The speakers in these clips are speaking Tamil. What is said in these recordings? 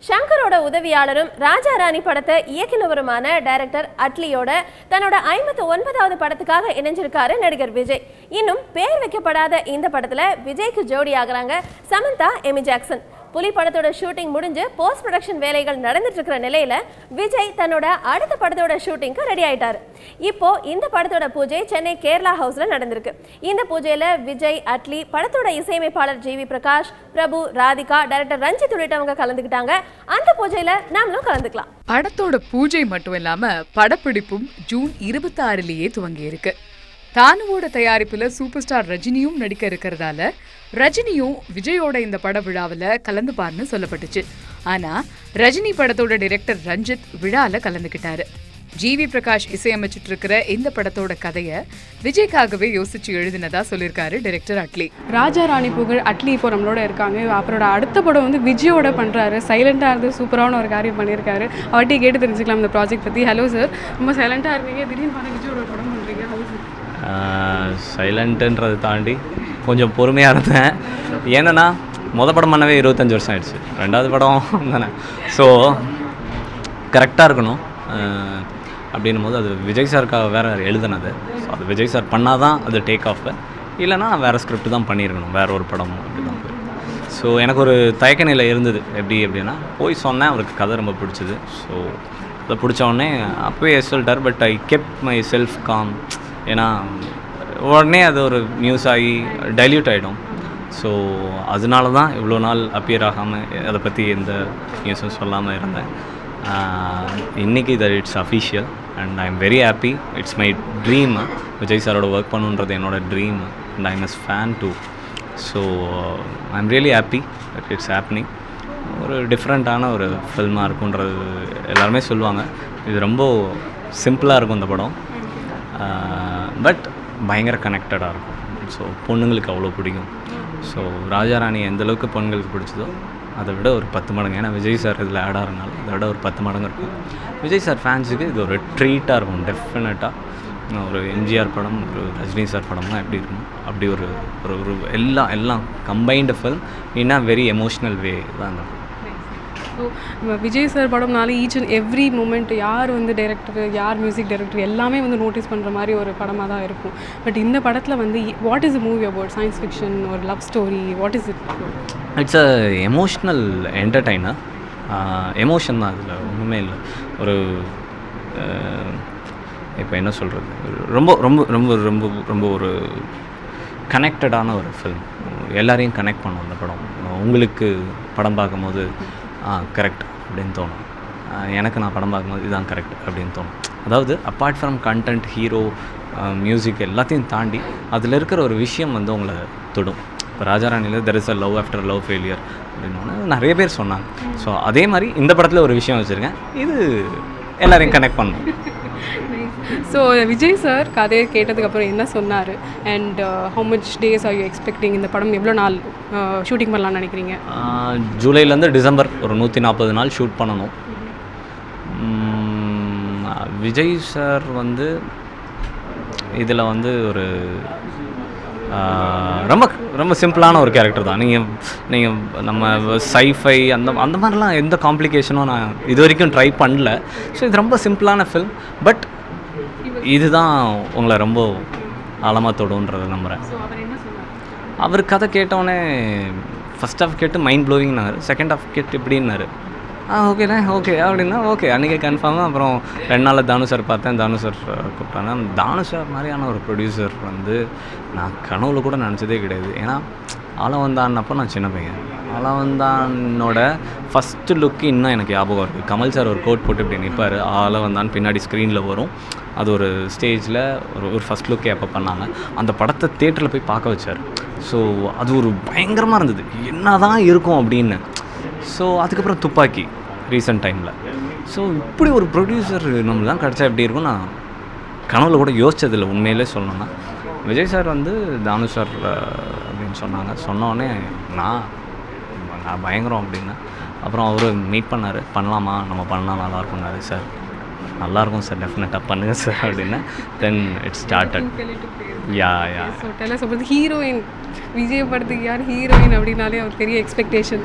ஷங்கரோட உதவியாளரும் ராஜா ராணி படத்தை இயக்குனவருமான டைரக்டர் அட்லியோட தன்னோட 59வது படத்துக்காக இணைஞ்சிருக்காரு நடிகர் விஜய். இன்னும் பேர் வைக்கப்படாத இந்த படத்துல விஜய்க்கு ஜோடி ஆகுறாங்க சமந்தா எமி ஜாக்சன். புலி படத்தோட ஷூட்டிங் முடிஞ்சு போஸ்ட் ப்ரொடக்ஷன் வேலைகள் நடந்துட்டு இருக்கிற நிலையில விஜய் தன்னோட அடுத்த படத்தோட ஷூட்டிங்க்கு ரெடி ஆயிட்டாரு. இப்போ இந்த படத்தோட பூஜை சென்னை கேரளா ஹவுஸ்ல நடந்திருக்கு. இந்த பூஜையில விஜய், அட்லி, படத்தோட இசையமைப்பாளர் ஜி வி பிரகாஷ், பிரபு, ராதிகா, டைரக்டர் ரஞ்சித் உள்ளிட்டவங்க கலந்துக்கிட்டாங்க. அந்த பூஜையில நாமளும் கலந்துக்கலாம். படத்தோட பூஜை மட்டும் இல்லாம படப்பிடிப்பும் ஜூன் 26 துவங்கி இருக்கு. தானுவோட தயாரிப்புல சூப்பர் ஸ்டார் ரஜினியும் நடிக்க இருக்கிறதால ரஜினியும் விஜயோட இந்த பட விழாவில் கலந்துப்பார்னு சொல்லப்பட்டுச்சு. ஆனா ரஜினி படத்தோட டைரக்டர் ரஞ்சித் விழால கலந்துக்கிட்டாரு. ஜி வி பிரகாஷ் இசையமைச்சிட்டு இருக்கிற இந்த படத்தோட கதையை விஜய்க்காகவே யோசிச்சு எழுதினதா சொல்லியிருக்காரு டைரக்டர் அட்லி. ராஜா ராணி புகழ் அட்லி இப்போ நம்மளோட இருக்காங்க. அவரோட அடுத்த படம் வந்து விஜயோட பண்ணுறாரு. சைலண்டாக இருந்து சூப்பரான ஒரு காரியம் பண்ணியிருக்காரு. அவர்கிட்ட கேட்டு தெரிஞ்சுக்கலாம் இந்த ப்ராஜெக்ட் பற்றி. ஹலோ சார், ரொம்ப சைலண்டாக இருக்கீங்க, திடீர்னு பண்ண விஜயோட படம் பண்ணுறீங்க. சைலண்ட்டுன்றதை தாண்டி கொஞ்சம் பொறுமையாக இருந்தேன். ஏன்னா படம் பண்ணவே 25 வருஷம் ஆயிடுச்சு. ரெண்டாவது படம் தானே, ஸோ கரெக்டாக இருக்கணும். அப்படின்னும் போது அது விஜய் சாருக்காக வேறு எழுதுனது. ஸோ அது விஜய் சார் பண்ணால் தான் அது டேக் ஆஃப், இல்லைனா வேறு ஸ்கிரிப்ட் தான் பண்ணியிருக்கணும், வேறு ஒரு படம் அப்படி தான் போய். ஸோ எனக்கு ஒரு தயக்க நிலை இருந்தது. எப்படின்னா போய் சொன்னேன், அவருக்கு கதை ரொம்ப பிடிச்சிது. ஸோ அதை பிடிச்ச உடனே அப்போயே சொல்லிட்டார். But I kept my self com. ஏன்னா உடனே அது ஒரு நியூஸ் ஆகி டைல்யூட் ஆகிடும். ஸோ அதனால தான் இவ்வளோ நாள் அப்பியர் ஆகாமல் அதை பற்றி எந்த நியூஸும் சொல்லாமல் இருந்தேன். இன்றைக்கி that it's official and I am very happy. It's my dream. Vijay சாரோட ஒர்க் பண்ணுன்றது என்னோடய dream and I am his fan too. So I am really happy that it's happening. ஒரு டிஃப்ரெண்ட்டான ஒரு ஃபில்மாக இருக்குன்றது எல்லாருமே சொல்லுவாங்க. இது ரொம்ப சிம்பிளாக இருக்கும் இந்த படம், பட் பயங்கர கனெக்டடாக இருக்கும். ஸோ பொண்ணுங்களுக்கு அவ்வளோ பிடிக்கும். ஸோ ராஜாராணி எந்தளவுக்கு பொண்ணுங்களுக்கு பிடிச்சதோ அதை விட ஒரு 10 மடங்கு. ஏன்னா விஜய் சார் இதில் ஆட் ஆகிறனால அதை விட ஒரு 10 மடங்கு இருக்கும். விஜய் சார் ஃபேன்ஸுக்கு இது ஒரு ட்ரீட்டாக இருக்கும். டெஃபினட்டாக ஒரு எம்ஜிஆர் படம், ஒரு ரஜினி சார் படம்லாம் எப்படி இருக்கும் அப்படி ஒரு ஒரு எல்லாம் combined film in a very emotional way தான் அந்த. ஸோ விஜய் சார் படம்னாலே ஈச் அண்ட் எவ்ரி மூமெண்ட் யார் வந்து டைரக்டர், யார் மியூசிக் டைரக்டர் எல்லாமே வந்து நோட்டீஸ் பண்ணுற மாதிரி ஒரு படமாக தான் இருக்கும். பட் இந்த படத்தில் வந்து what is movie about? Science fiction ஒரு love story, what is it? It's a emotional entertainer. Emotion தான் அதில், ஒன்றுமே இல்லை. ஒரு இப்போ என்ன சொல்கிறது, ரொம்ப ரொம்ப ரொம்ப ரொம்ப ரொம்ப ஒரு கனெக்டடான ஒரு ஃபில்ம். எல்லாரையும் கனெக்ட் பண்ணும் அந்த படம். உங்களுக்கு படம் பார்க்கும்போது கரெக்ட் அப்படின்னு தோணும். எனக்கு நான் படம் பார்க்கும்போது இதுதான் கரெக்ட் அப்படின்னு தோணும். அதாவது apart from content, hero, music எல்லாத்தையும் தாண்டி அதில் இருக்கிற ஒரு விஷயம் வந்து உங்களை தொடும். இப்போ ராஜாராணியில் there is a love after love failure அப்படின்னு நிறைய பேர் சொன்னாங்க. ஸோ அதே மாதிரி இந்த படத்தில் ஒரு விஷயம் வச்சுருக்கேன், இது எல்லாரையும் கனெக்ட் பண்ணணும். ஸோ விஜய் சார் கதையை கேட்டதுக்கப்புறம் என்ன சொன்னார்? And how much days are you expecting? இந்த படம் எவ்வளோ நாள் ஷூட்டிங் பண்ணலான்னு நினைக்கிறீங்க? ஜூலைலேருந்து டிசம்பர் ஒரு 140 நாள் ஷூட் பண்ணணும். விஜய் சார் வந்து இதில் வந்து ஒரு ரொம்ப ரொம்ப சிம்பிளான ஒரு கேரக்டர் தான். நீங்கள் நம்ம சைஃபை அந்த மாதிரிலாம் எந்த காம்ப்ளிகேஷனும் நான் இது வரைக்கும் ட்ரை பண்ணல. ஸோ இது ரொம்ப சிம்பிளான ஃபில்ம், பட் இதுதான் உங்களை ரொம்ப ஆழமாக தொடுன்றதை நம்புகிறேன். அவர் கதை கேட்டோடனே ஃபஸ்ட் ஹாஃப் கேட்டு மைண்ட் ப்ளோவிங்னாரு, செகண்ட் ஹாஃப் கேட்டு இப்படின்னாரு. ஓகேண்ணே ஓகே அப்படின்னா ஓகே அன்றைக்கி கன்ஃபார்மாக. அப்புறம் 2 நாளில் தானு சார் பார்த்தேன். தானு சார் கூப்பிட்டாங்க. தானு சார் மாதிரியான ஒரு ப்ரொடியூசர் வந்து நான் கனவுல கூட நினச்சதே கிடையாது. ஏன்னா ஆளவந்தான்னப்போ நான் சின்ன பையன். ஆளவந்தானோட ஃபஸ்ட்டு லுக்கு இன்னும் எனக்கு ஞாபகம் இருக்குது. கமல் சார் ஒரு கோட் போட்டு இப்படி நிற்பார், ஆளவந்தான் பின்னாடி ஸ்க்ரீனில் வரும். அது ஒரு ஸ்டேஜில் ஒரு ஃபஸ்ட் லுக்கே அப்போ பண்ணாங்க. அந்த படத்தை தேட்டரில் போய் பார்க்க வச்சார். ஸோ அது ஒரு பயங்கரமாக இருந்தது, என்ன தான் இருக்கும் அப்படின்னு. ஸோ அதுக்கப்புறம் துப்பாக்கி ரீசெண்ட் டைமில். ஸோ இப்படி ஒரு ப்ரொடியூசர் நம்மளாம் கிடச்சா எப்படி இருக்கும் நான் கனவுல கூட யோசிச்சதில்லை உண்மையிலே சொல்லணும்னா. விஜய் சார் வந்து தானு சார் அப்படின்னு சொன்னோடனே நான் பயங்கரம் அப்படின்னு. அப்புறம் அவர் மீட் பண்ணார், பண்ணலாமா நம்ம பண்ணலாம் நல்லாயிருக்கும்னாரு. சார் நல்லாயிருக்கும் சார், டெஃபினட்டாக பண்ணுங்கள் சார் அப்படின்னு. Then it started. Yeah yeah so tell about heroine. Vijay படத்துக்கு யார் ஹீரோயின் அப்படின்னாலே ஒரு பெரிய எக்ஸ்பெக்டேஷன்.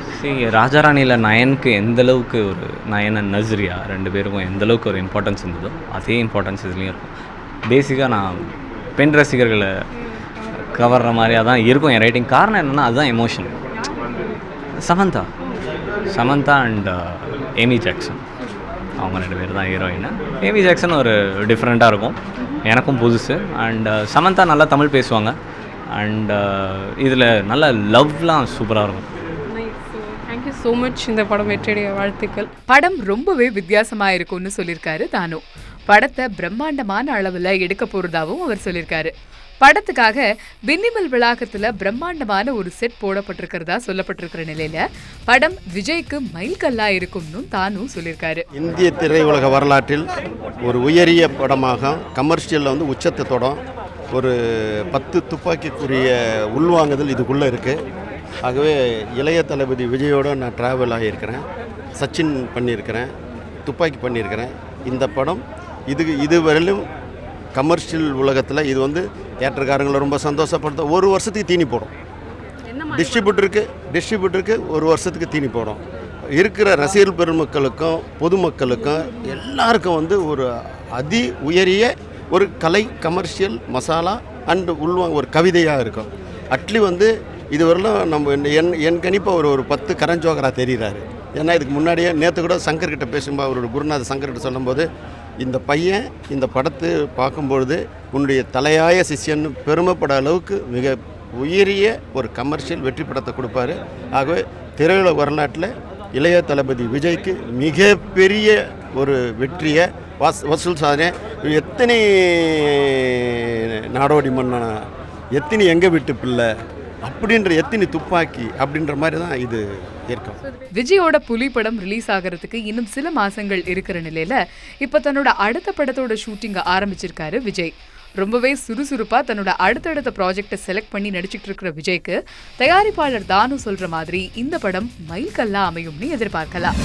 ராஜாராணியில் நயனுக்கு எந்த அளவுக்கு ஒரு நயன் அண்ட் நஸ்ரியா 2 பேருக்கும் எந்த அளவுக்கு ஒரு இம்பார்ட்டன்ஸ் இருந்ததோ அதே இம்பார்ட்டன்ஸ் இதுலேயும் இருக்கும். பேசிக்காக நான் பெண் ரசிகர்களை கவர்ற மாதிரியாக தான் இருக்கும் என் ரைட்டிங். காரணம் என்னென்னா அதுதான் emotion. Samantha and Amy Jackson, அவங்க 2 பேர் தான் ஹீரோயின். ஏமி ஜாக்சன் ஒரு டிஃப்ரெண்ட்டாக இருக்கும், எனக்கும் புதுசு. அண்ட் சமந்தா நல்லா தமிழ் பேசுவாங்க. அண்ட் இதில் நல்ல லவ்லாம் சூப்பராக இருக்கும். Thank you so much. இந்த படம் வெற்றியடைய வாழ்த்துக்கள். படம் ரொம்பவே வித்தியாசமா இருக்கும்னு சொல்லியிருக்காரு தானு. படத்தை பிரம்மாண்டமான அளவில் எடுக்க போறதாகவும் அவர் சொல்லியிருக்காரு. படத்துக்காக பின்னிமல் வளாகத்துல பிரம்மாண்டமான ஒரு செட் போடப்பட்டிருக்கிறதா சொல்லப்பட்டிருக்கிற நிலையில படம் விஜய்க்கு மைல்கல்லா இருக்கும்னு தானு சொல்லியிருக்காரு. இந்திய திரையுலக வரலாற்றில் ஒரு உயரிய படமாக கமர்ஷியலில் வந்து உச்சத்தை தொடும். ஒரு 10 துப்பாக்கிக்குரிய உள்வாங்குதல் இதுக்குள்ளே இருக்குது. ஆகவே இளைய தளபதி விஜயோடு நான் ட்ராவல் ஆகியிருக்கிறேன், சச்சின் பண்ணியிருக்கிறேன், துப்பாக்கி பண்ணியிருக்கிறேன். இந்த படம் இதுவரையிலும் கமர்ஷியல் உலகத்தில் இது வந்து தியேட்டருக்காரங்களை ரொம்ப சந்தோஷப்படுத்த 1 வருஷத்துக்கு தீனி போடும். டிஸ்ட்ரிபியூட்டருக்கு 1 வருஷத்துக்கு தீனி போடும். இருக்கிற ரசிகர் பெருமக்களுக்கும் பொதுமக்களுக்கும் எல்லாருக்கும் வந்து ஒரு அதி உயரிய ஒரு கலை கமர்ஷியல் மசாலா அண்டு உள்வாங்க ஒரு கவிதையாக இருக்கும். அட்லி வந்து இதுவரையிலும் நம்ம என் கணிப்பாக ஒரு 10 கரஞ்சோகராக தெரிகிறாரு. ஏன்னா இதுக்கு முன்னாடியே நேற்று கூட சங்கர்கிட்ட பேசும்போது அவரோட குருநாத சங்கர்கிட்ட சொல்லும்போது இந்த பையன் இந்த படத்தை பார்க்கும்பொழுது உன்னுடைய தலையாய சிஷ்யன்னு பெருமைப்பட அளவுக்கு மிக உயரிய ஒரு கமர்ஷியல் வெற்றி படத்தை கொடுப்பாரு. ஆகவே திரையுலக வரலாற்றில் இளைய தளபதி விஜய்க்கு மிகப்பெரிய ஒரு வெற்றியை வசூல் சாதனை. எத்தனை நாடோடி மன்னனா, எத்தனை எங்கே விட்டு பிள்ளை அப்படின்ற எத்தனை துப்பாக்கி அப்படின்ற மாதிரி தான் இது இருக்கும். விஜயோட புலி படம் ரிலீஸ் ஆகிறதுக்கு இன்னும் சில மாசங்கள் இருக்கிற நிலையில இப்ப தன்னோட அடுத்த படத்தோட ஷூட்டிங்க ஆரம்பிச்சிருக்காரு விஜய். ரொம்பவே சுறுசுறுப்பா தன்னோட அடுத்தடுத்த ப்ராஜெக்டை செலக்ட் பண்ணி நடிச்சுட்டு இருக்கிற விஜய்க்கு தயாரிப்பாளர் தானு சொல்ற மாதிரி இந்த படம் மைல்கல்லா அமையும்னு எதிர்பார்க்கலாம்.